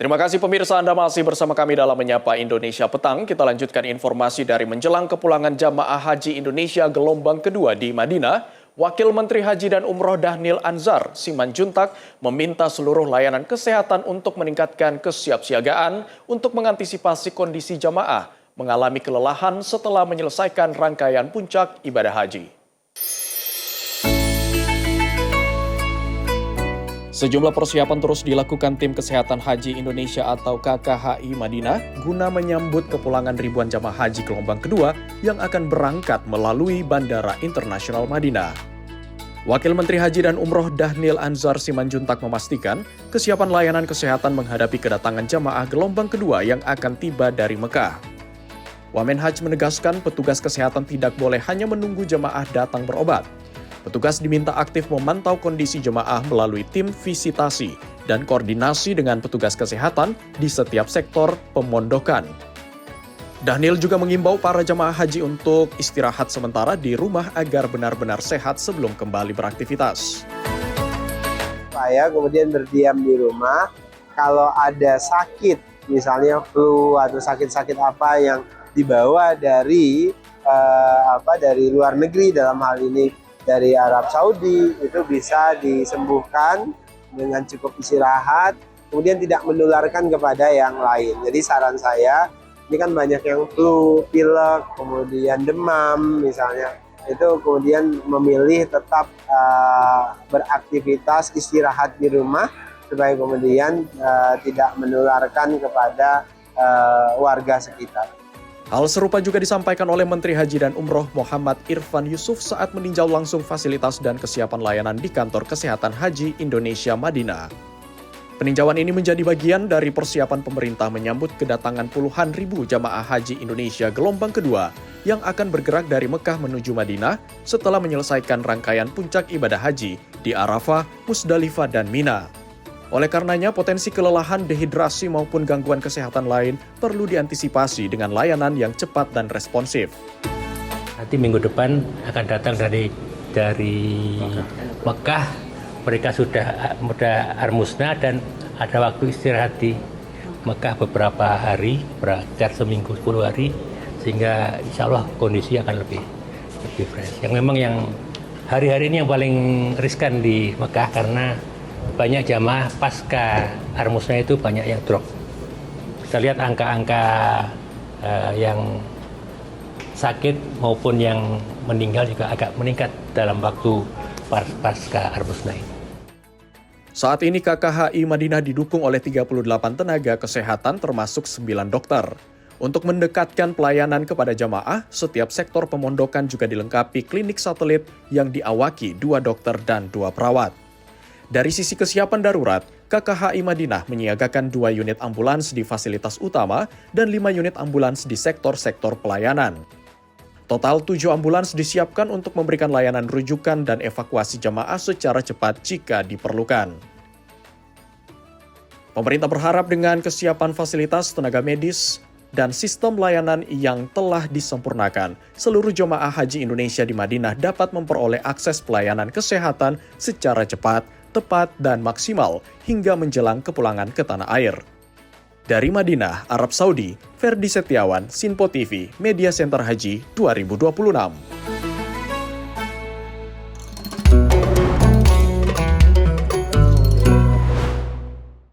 Terima kasih pemirsa, Anda masih bersama kami dalam Menyapa Indonesia Petang. Kita lanjutkan informasi dari menjelang kepulangan jamaah haji Indonesia gelombang kedua di Madinah. Wakil Menteri Haji dan Umroh Dhanil Anzar Simanjuntak meminta seluruh layanan kesehatan untuk meningkatkan kesiapsiagaan untuk mengantisipasi kondisi jamaah mengalami kelelahan setelah menyelesaikan rangkaian puncak ibadah haji. Sejumlah persiapan terus dilakukan Tim Kesehatan Haji Indonesia atau KKHI Madinah guna menyambut kepulangan ribuan jamaah haji gelombang kedua yang akan berangkat melalui Bandara Internasional Madinah. Wakil Menteri Haji dan Umroh Dhanil Anzar Simanjuntak memastikan kesiapan layanan kesehatan menghadapi kedatangan jamaah gelombang kedua yang akan tiba dari Mekah. Wamenhaj menegaskan petugas kesehatan tidak boleh hanya menunggu jamaah datang berobat. Petugas diminta aktif memantau kondisi jemaah melalui tim visitasi dan koordinasi dengan petugas kesehatan di setiap sektor pemondokan. Dhanil juga mengimbau para jemaah haji untuk istirahat sementara di rumah agar benar-benar sehat sebelum kembali beraktivitas. Saya kemudian berdiam di rumah, kalau ada sakit, misalnya flu atau sakit-sakit apa yang dibawa dari luar negeri, dalam hal ini dari Arab Saudi, itu bisa disembuhkan dengan cukup istirahat, kemudian tidak menularkan kepada yang lain. Jadi saran saya, ini kan banyak yang flu, pilek, kemudian demam misalnya, itu kemudian memilih tetap beraktivitas istirahat di rumah supaya kemudian tidak menularkan kepada warga sekitar. Hal serupa juga disampaikan oleh Menteri Haji dan Umroh Muhammad Irfan Yusuf saat meninjau langsung fasilitas dan kesiapan layanan di Kantor Kesehatan Haji Indonesia Madinah. Peninjauan ini menjadi bagian dari persiapan pemerintah menyambut kedatangan puluhan ribu jamaah haji Indonesia gelombang kedua yang akan bergerak dari Mekah menuju Madinah setelah menyelesaikan rangkaian puncak ibadah haji di Arafah, Musdalifah, dan Mina. Oleh karenanya, potensi kelelahan, dehidrasi maupun gangguan kesehatan lain perlu diantisipasi dengan layanan yang cepat dan responsif. Nanti minggu depan akan datang dari Mekah, mereka sudah armusna dan ada waktu istirahat di Mekah beberapa hari, sekitar seminggu 10 hari, sehingga insya Allah kondisi akan lebih fresh. Yang memang yang hari-hari ini yang paling riskan di Mekah karena banyak jamaah pasca armusna itu banyak yang drop. Kita lihat angka-angka yang sakit maupun yang meninggal juga agak meningkat dalam waktu pasca armusna ini. Saat ini KKHI Madinah didukung oleh 38 tenaga kesehatan termasuk 9 dokter. Untuk mendekatkan pelayanan kepada jamaah, setiap sektor pemondokan juga dilengkapi klinik satelit yang diawaki 2 dokter dan 2 perawat. Dari sisi kesiapan darurat, KKHI Madinah menyiagakan 2 unit ambulans di fasilitas utama dan 5 unit ambulans di sektor-sektor pelayanan. Total 7 ambulans disiapkan untuk memberikan layanan rujukan dan evakuasi jamaah secara cepat jika diperlukan. Pemerintah berharap dengan kesiapan fasilitas tenaga medis dan sistem layanan yang telah disempurnakan, seluruh jemaah haji Indonesia di Madinah dapat memperoleh akses pelayanan kesehatan secara cepat, tepat, dan maksimal hingga menjelang kepulangan ke tanah air. Dari Madinah, Arab Saudi, Ferdi Setiawan, Sinpo TV, Media Center Haji 2026.